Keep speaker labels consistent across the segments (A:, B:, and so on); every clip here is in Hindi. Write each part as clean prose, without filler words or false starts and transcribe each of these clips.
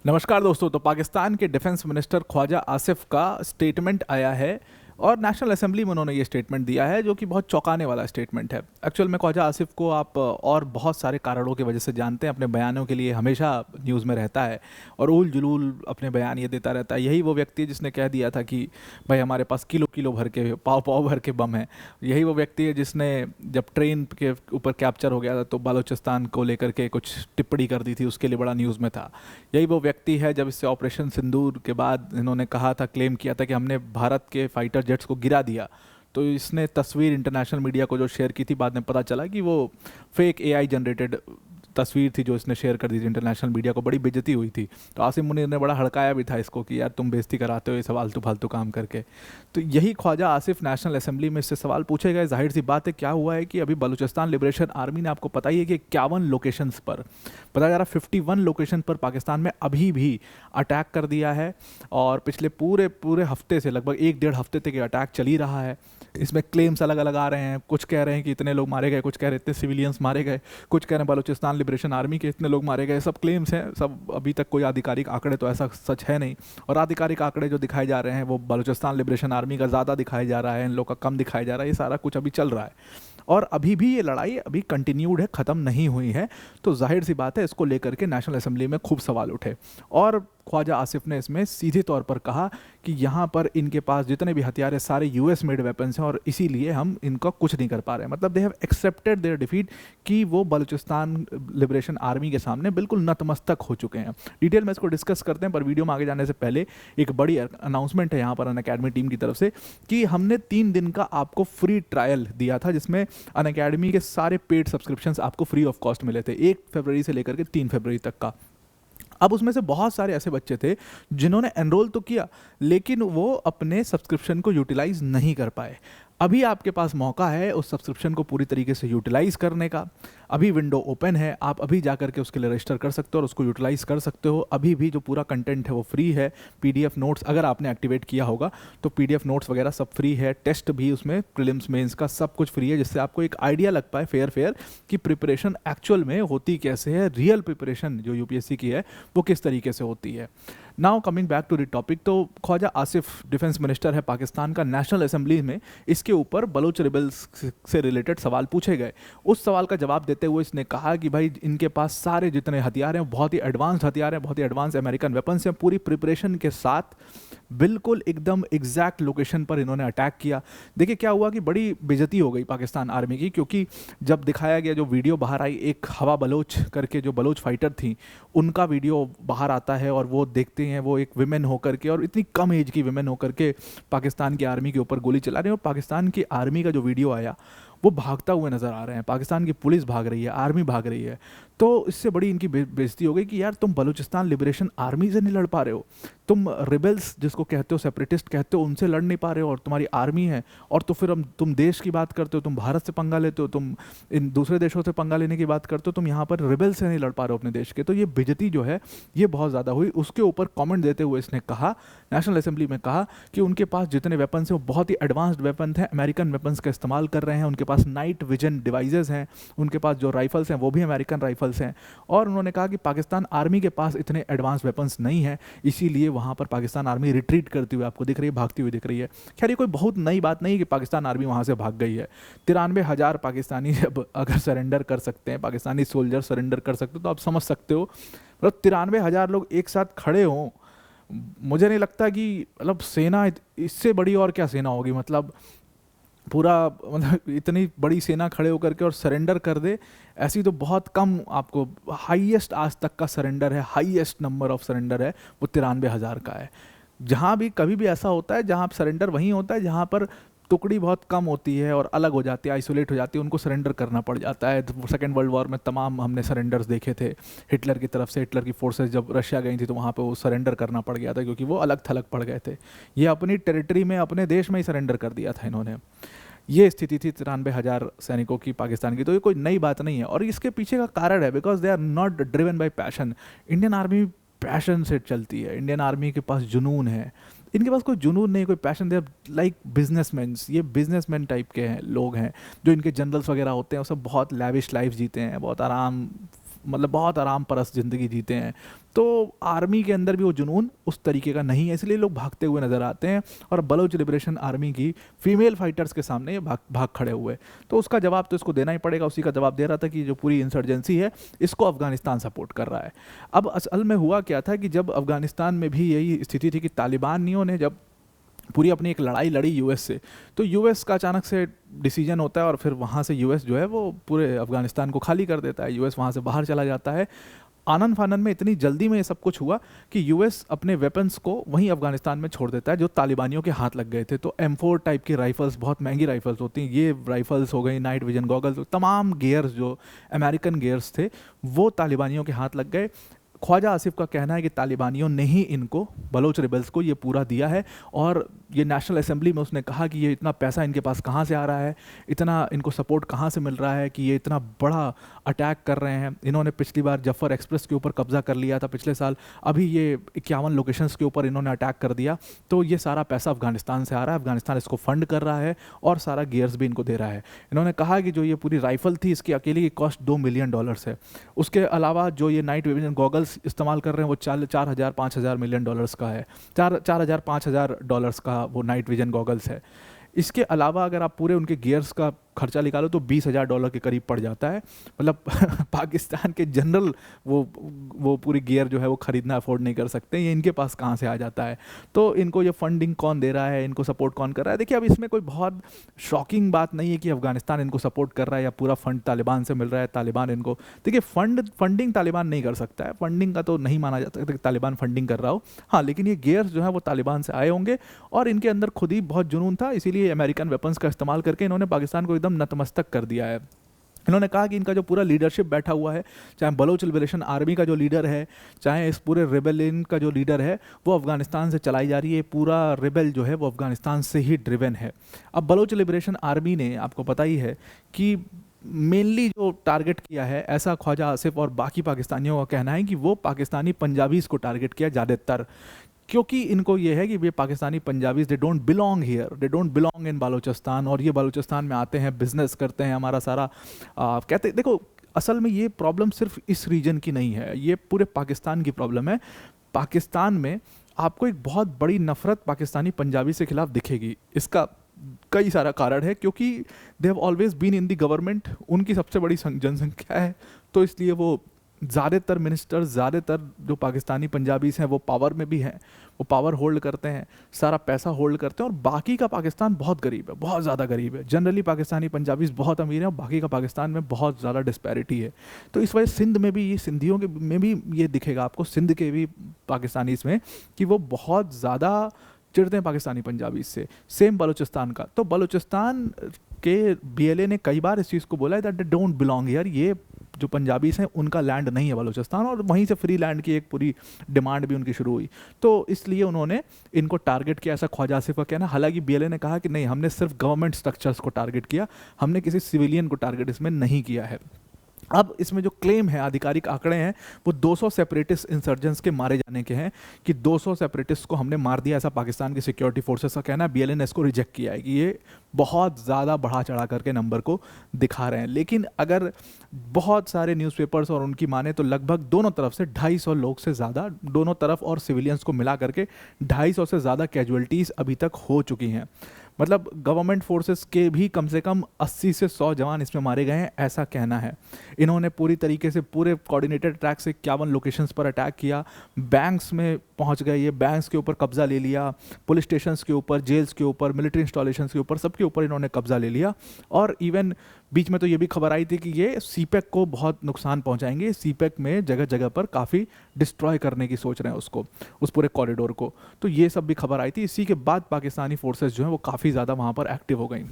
A: नमस्कार दोस्तों। तो पाकिस्तान के डिफेंस मिनिस्टर ख्वाजा आसिफ का स्टेटमेंट आया है और नेशनल असेंबली में उन्होंने ये स्टेटमेंट दिया है जो कि बहुत चौंकाने वाला स्टेटमेंट है। एक्चुअल में ख्वाजा आसिफ को आप और बहुत सारे कारणों की वजह से जानते हैं। अपने बयानों के लिए हमेशा न्यूज़ में रहता है और उल जुलूल अपने बयान ये देता रहता है। यही वो व्यक्ति है जिसने कह दिया था कि भाई हमारे पास किलो किलो भर के पाव पाव भर के बम हैं। यही वो व्यक्ति है जिसने जब ट्रेन के ऊपर कैप्चर हो गया था तो बलूचिस्तान को लेकर के कुछ टिप्पणी कर दी थी, उसके लिए बड़ा न्यूज़ में था। यही वो व्यक्ति है जब इससे ऑपरेशन सिंदूर के बाद इन्होंने कहा था, क्लेम किया था कि हमने भारत के फाइटर जेट्स को गिरा दिया, तो इसने तस्वीर इंटरनेशनल मीडिया को जो शेयर की थी, बाद में पता चला कि वो फेक एआई जनरेटेड तस्वीर थी जो इसने शेयर कर दी थी इंटरनेशनल मीडिया को। बड़ी बेइज्जती हुई थी। तो आसिम मुनीर ने बड़ा हड़काया भी था इसको कि यार तुम बेइज्जती कराते हो ये सब आलतू फालतू काम करके। तो यही ख्वाजा आसिफ नेशनल असेंबली में इससे सवाल पूछे गए। जाहिर सी बात है, क्या हुआ है कि अभी बलूचिस्तान लिबरेशन आर्मी ने, आपको पता ही है कि 51 लोकेशंस पर, बताया जा रहा 51 लोकेशन पर पाकिस्तान में अभी भी अटैक कर दिया है। और पिछले पूरे पूरे हफ्ते से, लगभग एक डेढ़ हफ्ते तक ये अटैक चल ही रहा है। इसमें क्लेम्स अलग अलग आ रहे हैं। कुछ कह रहे हैं कि इतने लोग मारे गए, कुछ कह रहे हैं इतने सिविलियंस मारे गए, कुछ कह रहे हैं बलूचिस्तान लिबरेशन आर्मी के इतने लोग मारे गए। सब क्लेम्स हैं, सब अभी तक कोई आधिकारिक आंकड़े तो ऐसा सच है नहीं। और आधिकारिक आंकड़े जो दिखाए जा रहे हैं वो बलूचिस्तान लिबरेशन आर्मी का ज़्यादा दिखाया जा रहा है, इन लोग का कम दिखाया जा रहा है। ये सारा कुछ अभी चल रहा है और अभी भी ये लड़ाई अभी कंटिन्यूड है, ख़त्म नहीं हुई है। तो जाहिर सी बात है, इसको लेकर के नेशनल असेंबली में खूब सवाल उठे। और ख्वाजा आसिफ ने इसमें सीधे तौर पर कहा कि यहाँ पर इनके पास जितने भी हथियार हैं सारे यूएस मेड वेपन्स हैं और इसीलिए हम इनका कुछ नहीं कर पा रहे हैं। मतलब they have accepted their defeat, कि वो बलूचिस्तान लिबरेशन आर्मी के सामने बिल्कुल नतमस्तक हो चुके हैं। डिटेल में इसको डिस्कस करते हैं, पर वीडियो में आगे जाने से पहले एक बड़ी अनाउंसमेंट है यहाँ पर अनअकैडमी टीम की तरफ से कि हमने 3 दिन का आपको फ्री ट्रायल दिया था, जिसमें अनअकैडमी के सारे पेड सब्सक्रिप्शंस आपको फ्री ऑफ कॉस्ट मिले थे 1 फरवरी से लेकर के 3 फरवरी तक का। अब उसमें से बहुत सारे ऐसे बच्चे थे जिन्होंने एनरोल तो किया लेकिन वो अपने सब्सक्रिप्शन को यूटिलाइज नहीं कर पाए। अभी आपके पास मौका है उस सब्सक्रिप्शन को पूरी तरीके से यूटिलाइज करने का। अभी विंडो ओपन है, आप अभी जा करके उसके लिए रजिस्टर कर सकते हो और उसको यूटिलाइज कर सकते हो। अभी भी जो पूरा कंटेंट है वो फ्री है। पीडीएफ नोट्स अगर आपने एक्टिवेट किया होगा तो पीडीएफ नोट्स वगैरह सब फ्री है। टेस्ट भी उसमें प्रीलिम्स मेंस का सब कुछ फ्री है, जिससे आपको एक आइडिया लग पाए फेयर कि प्रिपरेशन एक्चुअल में होती कैसे है। रियल प्रिपरेशन जो यूपीएससी की है वो किस तरीके से होती है। Now coming back to the topic, तो ख्वाजा आसिफ डिफेंस मिनिस्टर है पाकिस्तान का। नेशनल असेंबली में इसके ऊपर बलूच रिबल्स से रिलेटेड सवाल पूछे गए। उस सवाल का जवाब देते हुए इसने कहा कि भाई इनके पास सारे जितने हथियार हैं बहुत ही एडवांस्ड हथियार हैं, बहुत ही एडवांस अमेरिकन वेपन्स हैं। पूरी प्रिपरेशन के साथ बिल्कुल एकदम एग्जैक्ट लोकेशन पर इन्होंने अटैक किया। देखिए क्या हुआ कि बड़ी बेइज्जती हो गई पाकिस्तान आर्मी की, क्योंकि जब दिखाया गया, जो वीडियो बाहर आई, एक हवा बलोच करके जो बलोच फाइटर थी उनका वीडियो बाहर आता है और वो देखते हैं वो एक विमेन होकर के, और इतनी कम एज की विमेन होकर के पाकिस्तान की आर्मी के ऊपर गोली चला रही है। और पाकिस्तान की आर्मी का जो वीडियो आया वो भागता हुए नज़र आ रहे हैं। पाकिस्तान की पुलिस भाग रही है, आर्मी भाग रही है। तो इससे बड़ी इनकी बेइज्जती हो गई कि यार तुम बलूचिस्तान लिबरेशन आर्मी से नहीं लड़ पा रहे हो, तुम रिबेल्स जिसको कहते हो, सेपरेटिस्ट कहते हो, उनसे लड़ नहीं पा रहे हो, और तुम्हारी आर्मी है। और तो फिर तुम देश की बात करते हो, तुम भारत से पंगा लेते हो, तुम इन दूसरे देशों से पंगा लेने की बात करते हो, तुम यहाँ पर रिबेल्स से नहीं लड़ पा रहे हो अपने देश के। तो ये बेइज्जती जो है ये बहुत ज़्यादा हुई। उसके ऊपर कमेंट देते हुए इसने कहा, नेशनल असेंबली में कहा कि उनके पास जितने वेपन्स हैं वो बहुत ही एडवांस्ड वेपन हैं, अमेरिकन वेपन्स का इस्तेमाल कर रहे हैं। उनके पास नाइट विजन डिवाइसेस हैं, उनके पास जो राइफल्स हैं वो भी अमेरिकन राइफल्स हैं। और उन्होंने कहा कि पाकिस्तान आर्मी के पास इतने एडवांस वेपन्स नहीं हैं, इसीलिए वहाँ पर पाकिस्तान आर्मी रिट्रीट करती हुई आपको दिख रही है, भागती हुई दिख रही है। खैर ये कोई बहुत नई बात नहीं कि पाकिस्तान आर्मी वहाँ से भाग गई है। 93,000 पाकिस्तानी जब अगर सरेंडर कर सकते हैं, पाकिस्तानी सोल्जर सरेंडर कर सकते हो, तो आप समझ सकते हो मतलब 93,000 लोग एक साथ खड़े हों। मुझे नहीं लगता कि मतलब सेना इससे बड़ी और क्या सेना होगी। मतलब पूरा, मतलब इतनी बड़ी सेना खड़े होकर के और सरेंडर कर दे, ऐसी तो बहुत कम आपको, हाईएस्ट आज तक का सरेंडर है, हाईएस्ट नंबर ऑफ सरेंडर है वो 93,000 का है। जहाँ भी कभी भी ऐसा होता है जहाँ सरेंडर वहीं होता है जहाँ पर टुकड़ी बहुत कम होती है और अलग हो जाती है, आइसोलेट हो जाती है, उनको सरेंडर करना पड़ जाता है। सेकेंड वर्ल्ड वॉर में तमाम हमने सरेंडर्स देखे थे हिटलर की तरफ से। हिटलर की फोर्सेस जब रशिया गई थी तो वहाँ पे वो सरेंडर करना पड़ गया था क्योंकि वो अलग थलग पड़ गए थे। ये अपनी टेरिटरी में, अपने देश में ही सरेंडर कर दिया था इन्होंने। ये स्थिति थी 93,000 सैनिकों की पाकिस्तान की। तो ये कोई नई बात नहीं है और इसके पीछे का कारण है because they are not driven by passion. Indian army passion से चलती है, इंडियन आर्मी के पास जुनून है। इनके पास कोई जुनून नहीं, कोई पैशन। They like businessman. ये बिजनेसमैन टाइप के हैं लोग हैं जो इनके जनरल्स वगैरह होते हैं, वो सब बहुत लैविश लाइफ जीते हैं, बहुत आराम मतलब बहुत आराम परस्त ज़िंदगी जीते हैं। तो आर्मी के अंदर भी वो जुनून उस तरीके का नहीं है, इसलिए लोग भागते हुए नज़र आते हैं और बलोच लिबरेशन आर्मी की फीमेल फाइटर्स के सामने ये भाग खड़े हुए। तो उसका जवाब तो इसको देना ही पड़ेगा। उसी का जवाब दे रहा था कि जो पूरी इंसर्जेंसी है इसको अफगानिस्तान सपोर्ट कर रहा है। अब असल में हुआ क्या था कि जब अफगानिस्तान में भी यही स्थिति थी कि तालिबानियों ने जब पूरी अपनी एक लड़ाई लड़ी यूएस से, तो यूएस का अचानक से डिसीजन होता है और फिर वहाँ से यूएस जो है वो पूरे अफगानिस्तान को खाली कर देता है, यूएस वहाँ से बाहर चला जाता है। आनन फानन में इतनी जल्दी में ये सब कुछ हुआ कि यूएस अपने वेपन्स को वहीं अफगानिस्तान में छोड़ देता है जो तालिबानियों के हाथ लग गए थे। तो M4 टाइप की राइफल्स, बहुत महंगी राइफल्स होती हैं, ये राइफल्स हो गई, नाइट विजन गॉगल्स, तमाम गियर्स जो अमेरिकन गियर्स थे वो तालिबानियों के हाथ लग गए। ख्वाजा आसिफ का कहना है कि तालिबानियों ने ही इनको, बलोच रिबल्स को, ये पूरा दिया है। और ये नेशनल असेंबली में उसने कहा कि ये इतना पैसा इनके पास कहाँ से आ रहा है, इतना इनको सपोर्ट कहाँ से मिल रहा है कि ये इतना बड़ा अटैक कर रहे हैं। इन्होंने पिछली बार जफ़र एक्सप्रेस के ऊपर कब्जा कर लिया था पिछले साल, अभी ये 51 लोकेशंस के ऊपर इन्होंने अटैक कर दिया। तो ये सारा पैसा अफगानिस्तान से आ रहा है, अफगानिस्तान इसको फंड कर रहा है और सारा गियर्स भी इनको दे रहा है। इन्होंने कहा कि जो ये पूरी राइफल थी इसकी अकेले की कॉस्ट $2 मिलियन है। उसके अलावा जो ये नाइट विजन गॉगल्स इस्तेमाल कर रहे हैं वो 4,000-5,000 मिलियन डॉलर्स का है, 4,000-5,000 डॉलर्स का वो नाइट विजन गॉगल्स है। इसके अलावा अगर आप पूरे उनके गियर्स का खर्चा निकालो तो $20,000 के करीब पड़ जाता है। मतलब पाकिस्तान के जनरल वो पूरी गियर जो है वो ख़रीदना अफोर्ड नहीं कर सकते, ये इनके पास कहाँ से आ जाता है। तो इनको ये फंडिंग कौन दे रहा है, इनको सपोर्ट कौन कर रहा है? देखिए, अब इसमें कोई बहुत शॉकिंग बात नहीं है कि अफगानिस्तान इनको सपोर्ट कर रहा है या पूरा फंड तालिबान से मिल रहा है, तालिबान इनको, देखिए फंडिंग तालिबान नहीं कर सकता है, फंडिंग का तो नहीं माना जा सकता कि तालिबान फंडिंग कर रहा हो। हाँ, लेकिन ये गियर्स जो है वो तालिबान से आए होंगे और इनके अंदर खुद ही बहुत जुनून था, इसीलिए अमेरिकन वेपन्स का इस्तेमाल करके इन्होंने पाकिस्तान को एकदम नतमस्तक कर दिया है। इन्होंने कहा कि इनका जो पूरा लीडरशिप बैठा हुआ है, चाहे बलोच लिबरेशन आर्मी का जो लीडर है, चाहे इस पूरे रिबेलियन का जो लीडर है, वो अफगानिस्तान से चलाई जा रही है। पूरा रिबेल जो है वो अफगानिस्तान से ही ड्रिवन है। अब बलोच लिबरेशन आर्मी ने, आपको पता ही है कि मेनली जो टारगेट किया है, ऐसा ख्वाजा आसिफ और बाकी पाकिस्तानियों का कहना है कि वो पाकिस्तानी पंजाबीज़ को टारगेट किया ज़्यादातर, क्योंकि इनको ये है कि ये Pakistani Punjabis they don't belong here, they don't belong in Balochistan, और ये बालोचिस्तान में आते हैं, बिजनेस करते हैं, हमारा सारा कहते, देखो असल में ये प्रॉब्लम सिर्फ इस रीजन की नहीं है, ये पूरे पाकिस्तान की प्रॉब्लम है। पाकिस्तान में आपको एक बहुत बड़ी नफरत पाकिस्तानी पंजाबी से खिलाफ दिखेगी। इसका कई सारा कारण है, क्योंकि they have always been in the government, उनकी सबसे बड़ी जनसंख्या है, तो इसलिए वो ज़्यादातर मिनिस्टर, ज़्यादातर जो पाकिस्तानी पंजाबीज़ हैं वो पावर में भी हैं, वो पावर होल्ड करते हैं, सारा पैसा होल्ड करते हैं। और बाकी का पाकिस्तान बहुत गरीब है, बहुत ज़्यादा गरीब है। जनरली पाकिस्तानी पंजाबीज़ बहुत अमीर हैं और बाकी का पाकिस्तान में बहुत ज़्यादा डिस्पैरिटी है। तो इस वजह सिंध में भी, ये सिंधियों के में भी ये दिखेगा आपको, सिंध के भी पाकिस्तानी इसमें, कि वो बहुत ज़्यादा चिढ़ते हैं पाकिस्तानी पंजाबी से। सेम बलूचिस्तान का, तो बलूचिस्तान के BLA ने कई बार इस चीज़ को बोला है that they don't belong here, ये जो पंजाबीज़ हैं उनका लैंड नहीं है बलूचिस्तान, और वहीं से फ्री लैंड की एक पूरी डिमांड भी उनकी शुरू हुई। तो इसलिए उन्होंने इनको टारगेट किया, ऐसा ख्वाजा आसिफ का कहना। हालांकि BLA ने कहा कि नहीं, हमने सिर्फ गवर्नमेंट स्ट्रक्चर्स को टारगेट किया, हमने किसी सिविलियन को टारगेट इसमें नहीं किया है। अब इसमें जो क्लेम है, आधिकारिक आंकड़े हैं, वो 200 सेपरेटिस्ट इंसर्जेंट्स के मारे जाने के हैं, कि 200 सेपरेटिस्ट को हमने मार दिया, ऐसा पाकिस्तान की सिक्योरिटी फोर्सेस का कहना है। BLA ने इसको रिजेक्ट किया है कि ये बहुत ज़्यादा बढ़ा चढ़ा करके नंबर को दिखा रहे हैं। लेकिन अगर बहुत सारे न्यूज़पेपर्स और उनकी माने तो लगभग दोनों तरफ से 250 लोग से ज़्यादा, दोनों तरफ और सिविलियंस को मिला करके 250 से ज़्यादा कैजुअल्टीज़ अभी तक हो चुकी हैं। मतलब गवर्नमेंट फोर्सेस के भी कम से कम 80 से 100 जवान इसमें मारे गए हैं, ऐसा कहना है। इन्होंने पूरी तरीके से पूरे कोऑर्डिनेटेड अटैक से 51 लोकेशंस पर अटैक किया, बैंक्स में पहुंच गए, ये बैंक्स के ऊपर कब्जा ले लिया, पुलिस स्टेशंस के ऊपर, जेल्स के ऊपर, मिलिट्री इंस्टॉलेशंस के ऊपर, सबके ऊपर इन्होंने कब्जा ले लिया। और इवन बीच में तो ये भी खबर आई थी कि ये CPEC को बहुत नुकसान पहुंचाएंगे, CPEC में जगह जगह पर काफ़ी डिस्ट्रॉय करने की सोच रहे हैं उसको, उस पूरे कॉरिडोर को। तो ये सब भी खबर आई थी। इसी के बाद पाकिस्तानी फोर्सेस जो हैं वो काफ़ी ज़्यादा वहाँ पर एक्टिव हो गई।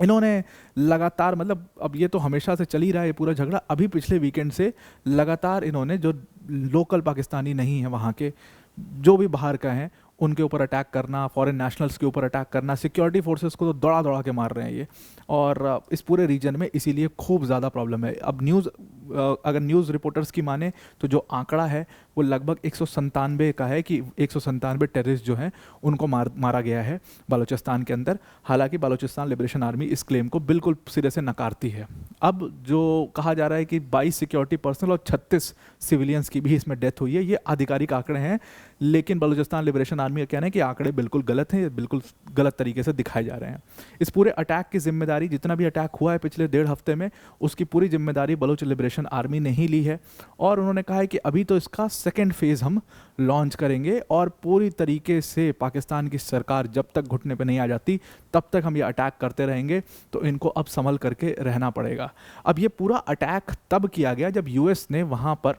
A: इन्होंने लगातार, मतलब अब ये तो हमेशा से चल ही रहा है पूरा झगड़ा, अभी पिछले वीकेंड से लगातार इन्होंने जो लोकल पाकिस्तानी नहीं है वहाँ के, जो भी बाहर का हैं, उनके ऊपर अटैक करना, फॉरेन नेशनल्स के ऊपर अटैक करना, सिक्योरिटी फोर्सेस को तो दौड़ा दौड़ा के मार रहे हैं ये। और इस पूरे रीजन में इसीलिए खूब ज़्यादा प्रॉब्लम है। अब न्यूज़ अगर न्यूज़ रिपोर्टर्स की माने तो जो आंकड़ा है वो लगभग 197 का है कि 197 टेररिस्ट जो हैं उनको मारा गया है बलूचिस्तान के अंदर। हालांकि बलूचिस्तान लिबरेशन आर्मी इस क्लेम को बिल्कुल सिरे से नकारती है। अब जो कहा जा रहा है कि 22 सिक्योरिटी पर्सनल और 36 सिविलियंस की भी इसमें डेथ हुई है, ये आधिकारिक आंकड़े हैं, लेकिन बलूचिस्तान लिबरेशन आर्मी का कहना है कि आंकड़े बिल्कुल गलत हैं, ये बिल्कुल गलत तरीके से दिखाए जा रहे हैं। इस पूरे अटैक की जिम्मेदारी, जितना भी अटैक हुआ है पिछले 1.5 हफ्ते में, उसकी पूरी जिम्मेदारी बलूच लिबरेशन आर्मी ने ही ली है। और उन्होंने कहा है कि अभी तो इसका सेकेंड फेज़ हम लॉन्च करेंगे और पूरी तरीके से पाकिस्तान की सरकार जब तक घुटने पे नहीं आ जाती तब तक हम ये अटैक करते रहेंगे, तो इनको अब संभल करके रहना पड़ेगा। अब ये पूरा अटैक तब किया गया जब यूएस ने वहाँ पर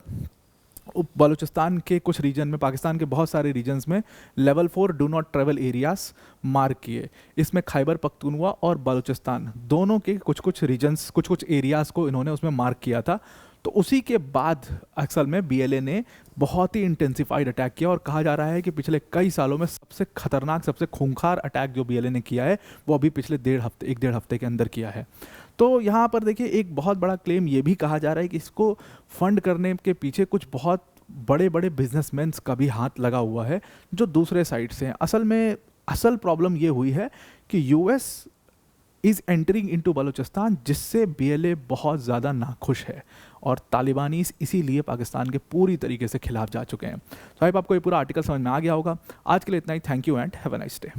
A: बलूचिस्तान के कुछ रीजन में, पाकिस्तान के बहुत सारे रीजन्स में level 4 do not travel areas mark किए। इसमें खैबर पख्तूनख्वा और बलूचिस्तान दोनों के कुछ कुछ रीजन्स, कुछ कुछ एरियाज़ को इन्होंने उसमें मार्क किया था। तो उसी के बाद असल में बीएलए ने बहुत ही इंटेंसिफाइड अटैक किया और कहा जा रहा है कि पिछले कई सालों में सबसे खतरनाक, सबसे खूंखार अटैक जो बीएलए ने किया है वो अभी पिछले 1.5 हफ्ते के अंदर किया है। तो यहाँ पर देखिए एक बहुत बड़ा क्लेम ये भी कहा जा रहा है कि इसको फंड करने के पीछे कुछ बहुत बड़े बड़े बिजनेसमैन्स का भी हाथ लगा हुआ है जो दूसरे साइड से हैं। असल में असल प्रॉब्लम ये हुई है कि US is entering into Balochistan, जिससे बीएलए बहुत ज़्यादा नाखुश है और तालिबानीज इसीलिए पाकिस्तान के पूरी तरीके से खिलाफ जा चुके हैं। तो आई होप आपको ये पूरा आर्टिकल समझ में आ गया होगा। आज के लिए इतना ही। Thank you and have a nice day.